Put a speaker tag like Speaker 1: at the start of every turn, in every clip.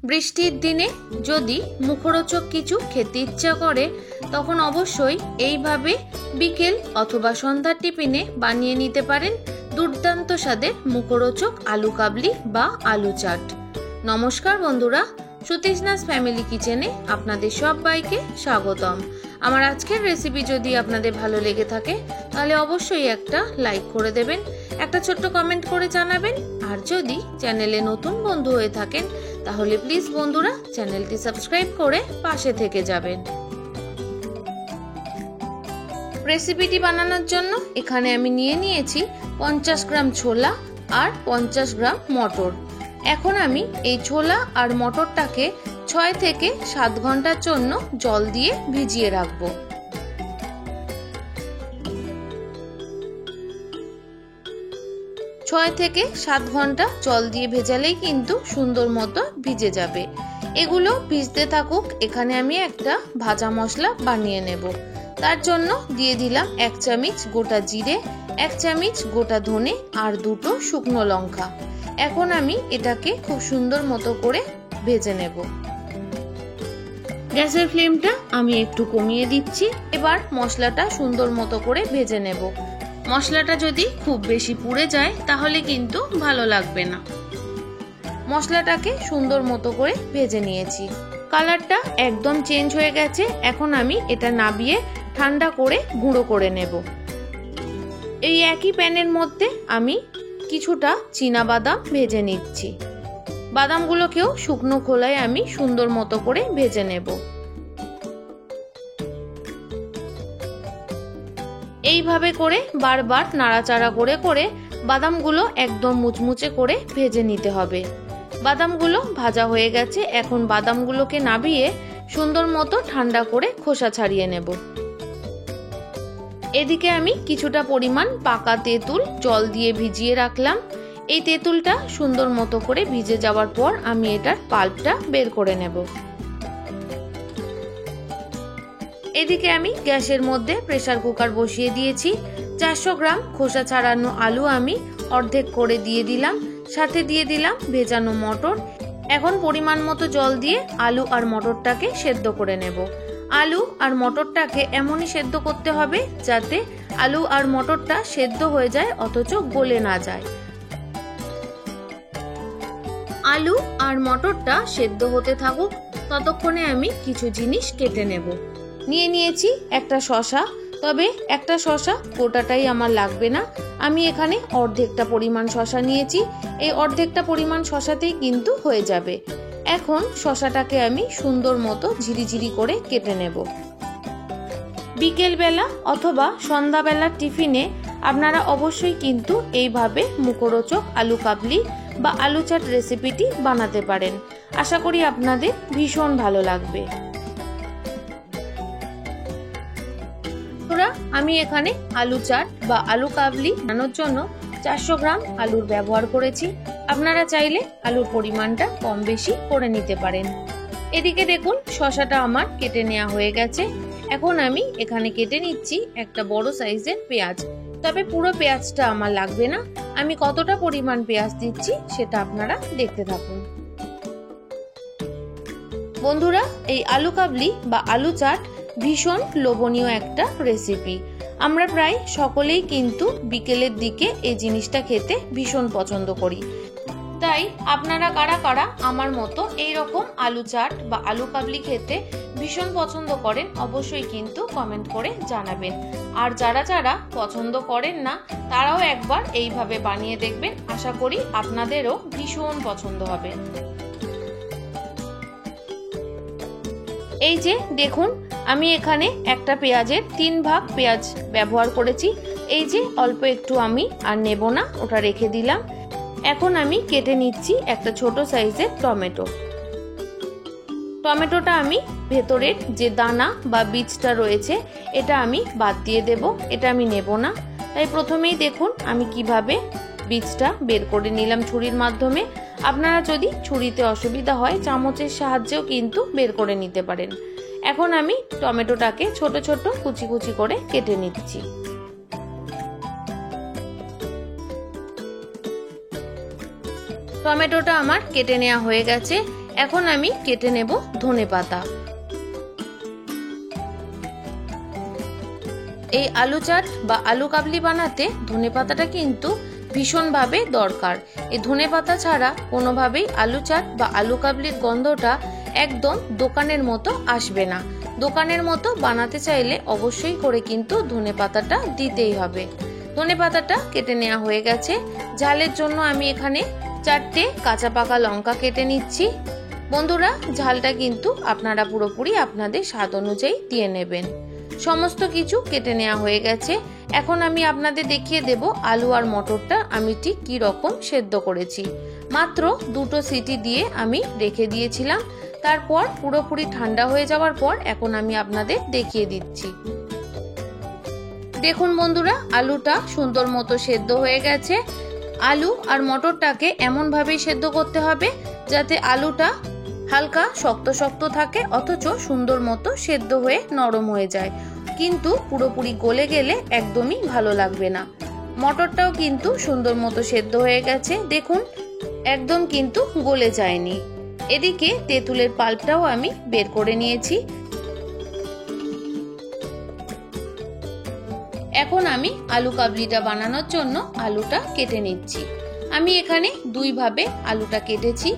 Speaker 1: বৃষ্টির দিনে যদি মুখরোচক কিছু খেতে ইচ্ছা করে তখন অবশ্যই এইভাবে বিকেল অথবা সন্ধ্যার টিফিনে বানিয়ে নিতে পারেন দুর্দান্ত স্বাদের মুখরোচক আলু কাবলি বা আলু চাট। নমস্কার বন্ধুরা, সুতৃষ্ণাস ফ্যামিলি কিচেনে আপনাদের সবাইকে স্বাগতম। আমার আজকের রেসিপি যদি আপনাদের ভালো লেগে থাকে তাহলে অবশ্যই একটা লাইক করে দেবেন, একটা ছোট্ট কমেন্ট করে জানাবেন। আর যদি চ্যানেলে নতুন বন্ধু হয়ে থাকেন তাহলে প্লিজ বন্ধুরা চ্যানেলটি সাবস্ক্রাইব করে পাশে থেকে যাবেন। রেসিপিটি বানানোর জন্য এখানে আমি নিয়েছি 50 গ্রাম ছোলা আর 50 গ্রাম মটর। এখন আমি এই ছোলা আর মটরটাকে 6 থেকে 7 ঘন্টার জন্য জল দিয়ে ভিজিয়ে রাখবো। ছয় থেকে 7 ঘন্টা জল দিয়ে ভেজালেই কিন্তু সুন্দর মতো ভিজে যাবে। এগুলো ভিজতে থাকুক, এখানে আমি একটা ভাজা মশলা বানিয়ে নেব। তার জন্য দিয়ে দিলাম 1 চামচ গোটা জিরে, 1 চামচ গোটা ধনে আর 2টো শুকনো লঙ্কা। এখন আমি এটাকে খুব সুন্দর মতো করে ভেজে নেব। গ্যাসের ফ্লেমটা আমি একটু কমিয়ে দিচ্ছি। এবার মশলাটা সুন্দর মতো করে ভেজে নেব। মশলাটা যদি খুব বেশি পুড়ে যায় তাহলে কিন্তু ভালো লাগবে না। মশলাটাকে সুন্দর মতো করে ভেজে নিয়েছি, কালারটা একদম চেঞ্জ হয়ে গেছে। এখন আমি এটা নাবিয়ে ঠান্ডা করে গুঁড়ো করে নেব। এই একই প্যানের মধ্যে আমি কিছুটা চীনা বাদাম ভেজে নিচ্ছি। বাদামগুলোকেও শুকনো খোলায় আমি সুন্দর মতো করে ভেজে নেব। এইভাবে করে বারবার নাড়াচাড়া করে করে বাদামগুলো একদম মুচমুচে করে ভেজে নিতে হবে। বাদামগুলো ভাজা হয়ে গেছে। এখন বাদামগুলোকে নাবিয়ে সুন্দর মতো ঠান্ডা করে খোসা ছাড়িয়ে নেব। এদিকে আমি কিছুটা পরিমাণ পাকা তেঁতুল জল দিয়ে ভিজিয়ে রাখলাম। এই তেঁতুলটা সুন্দর মতো করে ভিজে যাওয়ার পর আমি এটার পাল্পটা বের করে নেব। এদিকে আমি গ্যাসের মধ্যে প্রেসার কুকার বসিয়ে দিয়েছি। 400 গ্রাম খোসা ছাড়ানো আলু আমি অর্ধেক করে দিয়ে দিলাম, সাথে দিয়ে দিলাম ভেজানো মটর। এখন পরিমাণ মতো জল দিয়ে আলু আর মটরটাকে সেদ্ধ করে নেব। আলু আর মটরটাকে এমনই সেদ্ধ করতে হবে যাতে আলু আর মটরটা সেদ্ধ হয়ে যায় অথচ গলে না যায়। আলু আর মটরটা সেদ্ধ হতে থাকুক, ততক্ষণে আমি কিছু জিনিস কেটে নেব। নিয়েছি একটা শসা, তবে একটা শসা গোটাটাই আমার লাগবে না। আমি এখানে অর্ধেকটা পরিমাণ শসা নিয়েছি। এই অর্ধেকটা পরিমাণ শসাতেই কিন্তু হয়ে যাবে। এখন শসাটাকে আমি সুন্দর মতো ঝিরিঝিরি করে কেটে নেব। বিকেলবেলা অথবা সন্ধ্যাবেলার টিফিনে আপনারা অবশ্যই কিন্তু এইভাবে মুখরোচক আলু কাবলি বা আলু চাট রেসিপিটি বানাতে পারেন। আশা করি আপনাদের ভীষণ ভালো লাগবে। আমি এখানে আলু চাট বা আলু কাবলি বানানোর জন্য 400 গ্রাম আলুর ব্যবহার করেছি। আপনারা চাইলে আলুর পরিমাণটা কম বেশি করে নিতে পারেন। এদিকে দেখুন শসাটা আমার কেটে নেওয়া হয়ে গেছে। এখন আমি এখানে কেটে নিচ্ছি একটা বড় সাইজের পেঁয়াজ, তবে পুরো পেঁয়াজটা আমার লাগবে না। আমি কতটা পরিমাণ পেঁয়াজ দিচ্ছি সেটা আপনারা দেখতে থাকুন। বন্ধুরা, এই আলু কাবলি বা আলু চাট ভীষণ লোভনীয় একটা রেসিপি। আমরা প্রায় সকলেই কিন্তু বিকেলের দিকে এই জিনিসটা খেতে ভীষণ পছন্দ করি। তাই আপনারা কারা কারা আমার মতো এইরকম আলু চাট বা আলু কাবলি খেতে ভীষণ পছন্দ করেন অবশ্যই কিন্তু কমেন্ট করে জানাবেন। আর যারা যারা পছন্দ করেন না তারাও একবার এইভাবে বানিয়ে দেখবেন। আশা করি আপনাদেরও ভীষণ পছন্দ হবে। এই যে দেখুন, আমি এখানে একটা পেঁয়াজের 3 ভাগ পেঁয়াজ ব্যবহার করেছি। এই যে অল্প একটু আমি আর নেব না, ওটা রেখে দিলাম। এখন আমি কেটে নিচ্ছি একটা ছোট সাইজের টমেটো। টমেটোটা আমি ভেতরের যে দানা বা বীজটা রয়েছে এটা আমি বাদ দিয়ে দেব, এটা আমি নেব না। তাই প্রথমেই দেখুন আমি কিভাবে বীজটা বের করে নিলাম ছুরির মাধ্যমে। আপনারা যদি ছুরিতে অসুবিধা হয় চামচের সাহায্যেও কিন্তু বের করে নিতে পারেন। এখন আমি টমেটোটাকে ছোট ছোট কুচি কুচি করে কেটে নিচ্ছি। টমেটোটা আমার কেটে নেওয়া হয়ে গেছে। এখন আমি কেটে নেব ধনেপাতা। এই আলু চাট বা আলু কাবলি বানাতে ধনেপাতাটা কিন্তু ভীষণভাবে দরকার। এই ধনেপাতা ছাড়া কোনোভাবেই আলু চাট বা আলু কাবলির গন্ধটা একদম দোকানের মতো আসবে না। দোকানের মতো বানাতে চাইলে অবশ্যই করে কিন্তু ধনেপাতাটা দিতেই হবে। ধনেপাতাটা কেটে নেওয়া হয়ে গেছে। ঝালের জন্য আমি এখানে 4টে কাঁচা পাকা লঙ্কা কেটে নিচ্ছি। বন্ধুরা, ঝালটা কিন্তু আপনারা পুরোপুরি আপনাদের স্বাদ অনুযায়ী দিয়ে নেবেন। সমস্ত কিছু কেটে নেওয়া হয়ে গেছে। এখন আমি আপনাদের দেখিয়ে দেব আলু আর মটরটা আমি ঠিক কি রকম সেদ্ধ করেছি। মাত্র 2টো সিটি দিয়ে আমি রেখে দিয়েছিলাম। তারপর পুরোপুরি ঠান্ডা হয়ে যাওয়ার পর এখন আমি আপনাদের দেখিয়ে দিচ্ছি। দেখুন বন্ধুরা, আলুটা সুন্দর মতো সেদ্ধ হয়ে গেছে। আলু আর মটরটাকে এমন ভাবেই সেদ্ধ করতে হবে যাতে আলুটা হালকা শক্ত শক্ত থাকে অথচ সুন্দর মতো সেদ্ধ হয়ে নরম হয়ে যায়, কিন্তু পুরোপুরি গলে গেলে একদমই ভালো লাগবে না। মটরটাও কিন্তু সুন্দর মতো সেদ্ধ হয়ে গেছে, দেখুন একদম কিন্তু গলে যায়নি। এদিকে তেঁতুলের পাল্পটাও আমি বের করে নিয়েছি। এখন আমি আলু কাবলিটা বানানোর জন্য আলুটা কেটে নিচ্ছি। আমি এখানে 2 ভাবে আলুটা কেটেছি।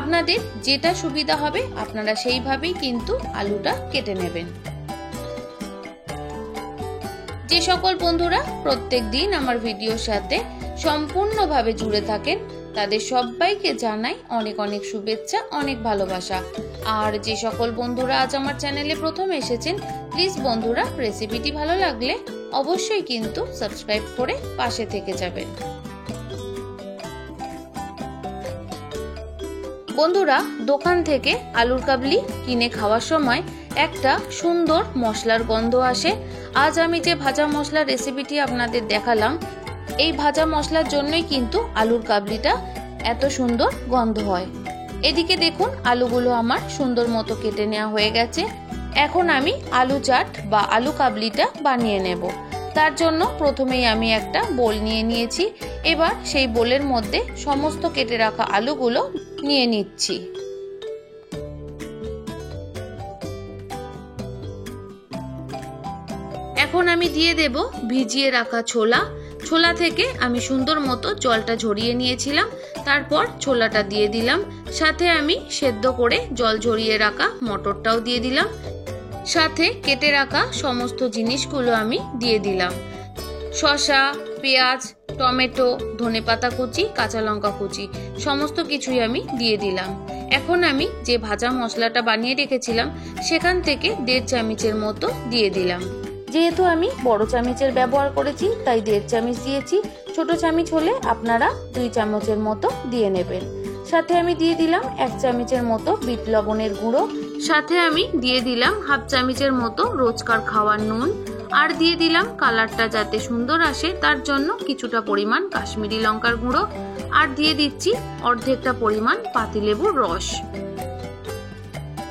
Speaker 1: আপনাদের যেটা সুবিধা হবে আপনারা সেইভাবেই কিন্তু আলুটা কেটে নেবেন। যে সকল বন্ধুরা প্রত্যেক দিন আমার ভিডিওর সাথে সম্পূর্ণভাবে জুড়ে থাকেন তাদের সবাইকে জানাই অনেক অনেক শুভেচ্ছা, অনেক ভালোবাসা। আর যে সকল বন্ধুরা আজ আমার চ্যানেলে প্রথম এসেছেন, প্লিজ বন্ধুরা রেসিপিটি ভালো লাগলে অবশ্যই কিন্তু সাবস্ক্রাইব করে পাশে থেকে যাবেন। বন্ধুরা, দোকান থেকে আলুর কাবলি কিনে খাওয়ার সময় একটা সুন্দর মশলার গন্ধ আসে। আজ আমি যে ভাজা মশলার রেসিপিটি আপনাদের দেখালাম, এই ভাজা মশলার জন্যই কিন্তু আলুর কাবলিটা এত সুন্দর গন্ধ হয়। এদিকে দেখুন আলুগুলো আমার সুন্দর মতো কেটে নেওয়া হয়ে গেছে। এখন আমি আলু চাট বা আলু কাবলিটা বানিয়ে নেব। তার জন্য প্রথমেই আমি একটা বোল নিয়ে নিয়েছি। এবার সেই বোলের মধ্যে সমস্ত কেটে রাখা আলুগুলো নিয়ে নিচ্ছি। এখন আমি দিয়ে দেব ভিজিয়ে রাখা ছোলা। ছোলা থেকে আমি সুন্দর মতো জলটা ঝরিয়ে নিয়েছিলাম, তারপর ছোলাটা দিয়ে দিলাম। সাথে আমি সেদ্ধ করে জল ঝরিয়ে রাখা মটরটাও দিয়ে দিলাম। সাথে কেটে রাখা সমস্ত জিনিসগুলো আমি দিয়ে দিলাম। শসা, পেঁয়াজ, টমেটো, ধনেপাতা কুচি, কাঁচা লঙ্কা কুচি সমস্ত কিছুই আমি দিয়ে দিলাম। এখন আমি যে ভাজা মশলাটা বানিয়ে রেখেছিলাম সেখান থেকে 1.5 চামচের মতো দিয়ে দিলাম। যেহেতু আমি বড় চামচের ব্যবহার করেছি তাই 1.5 চামচ দিয়েছি। ছোট চামচ হলে আপনারা 2 চামচের মতো দিয়ে নেবেন। সাথে আমি দিয়ে দিলাম 1 চামচের মতো বিট লবণের গুঁড়ো। সাথে আমি দিয়ে দিলাম 1/2 চামচের মতো রোজকার খাওয়ার নুন। আর দিয়ে দিলাম কালারটা যাতে সুন্দর আসে তার জন্য কিছুটা পরিমাণ কাশ্মীরি লঙ্কার গুঁড়ো। আর দিয়ে দিচ্ছি অর্ধেকটা পরিমাণ পাতিলেবুর রস।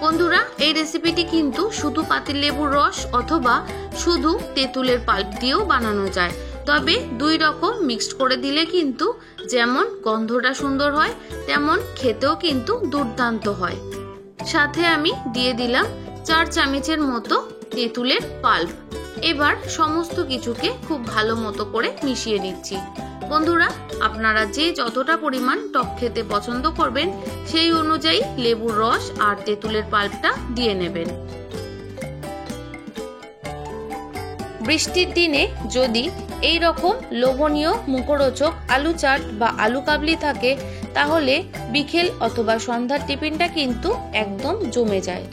Speaker 1: বন্ধুরা, এই রেসিপিটি কিন্তু শুধু পাতিলেবুর রস অথবা শুধু তেঁতুলের পাল্প দিয়েও বানানো যায়। তবে 2 রকম মিক্সড করে দিলে কিন্তু যেমন গন্ধটা সুন্দর হয় তেমন খেতেও কিন্তু দুর্দান্ত হয়। সাথে আমি দিয়ে দিলাম 4 চামচের মতো তেঁতুলের পাল্প। এবার সমস্ত কিছুকে খুব ভালো মতো করে মিশিয়ে নিচ্ছি। বন্ধুরা, আপনারা যে যতটা পরিমাণ টক খেতে পছন্দ করবেন সেই অনুযায়ী লেবুর রস আর তেঁতুলের পাল্পটা দিয়ে নেবেন। বৃষ্টির দিনে যদি এই রকম লোভনীয় মুখরোচক আলু চাট বা আলু কাবলি থাকে তাহলে বিকেল অথবা সন্ধ্যার টিফিনটা কিন্তু একদম জমে যায়।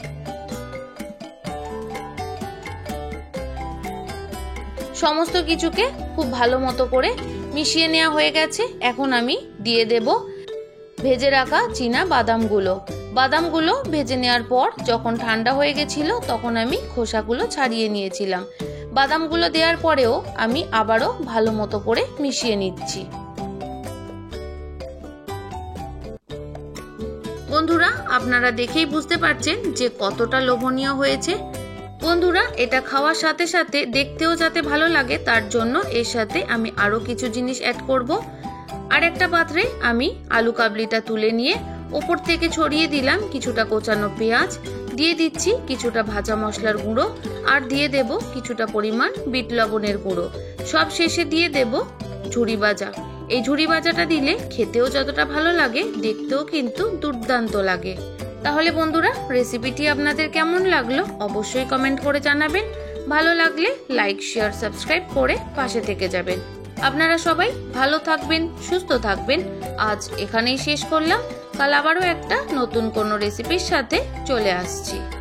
Speaker 1: সমস্ত কিছুকে খুব ভালো মতো করে মিশিয়ে নেওয়া হয়ে গেছে। এখন আমি দিয়ে দেব ভেজে রাখা চীনা বাদামগুলো। বাদামগুলো ভেজে নেওয়ার পর যখন ঠান্ডা হয়ে গেছিল তখন আমি খোসাগুলো ছাড়িয়ে নিয়েছিলাম। বাদামগুলো দেওয়ার পরেও আমি আবারও ভালো মতো করে মিশিয়ে নিচ্ছি। বন্ধুরা, আপনারা দেখেই বুঝতে পারছেন যে কতটা লোভনীয় হয়েছে। বন্ধুরা, এটা খাওয়ার সাথে সাথে দেখতেও যাতে ভালো লাগে তার জন্য এর সাথে আমি আরো কিছু জিনিস অ্যাড করব। আর একটা পাত্রে আমি আলু কাবলিটা তুলে নিয়ে ওপর থেকে ছড়িয়ে দিলাম কিছুটা কোচানো পেঁয়াজ, দিয়ে দিচ্ছি কিছুটা ভাজা মশলার গুঁড়ো, আর দিয়ে দেব কিছুটা পরিমাণ বিট লবণের গুঁড়ো। সব শেষে দিয়ে দেব ঝুরি ভাজা। এই ঝুরি ভাজাটা দিলে খেতেও যতটা ভালো লাগে, দেখতেও কিন্তু দুর্দান্ত লাগে। তাহলে বন্ধুরা, রেসিপিটি আপনাদের কেমন লাগলো অবশ্যই কমেন্ট করে জানাবেন। ভালো লাগলে লাইক, শেয়ার, সাবস্ক্রাইব করে পাশে থেকে যাবেন। আপনারা সবাই ভালো থাকবেন, সুস্থ থাকবেন। আজ এখানেই শেষ করলাম। কাল আবারও একটা নতুন কোনো রেসিপির সাথে চলে আসছি।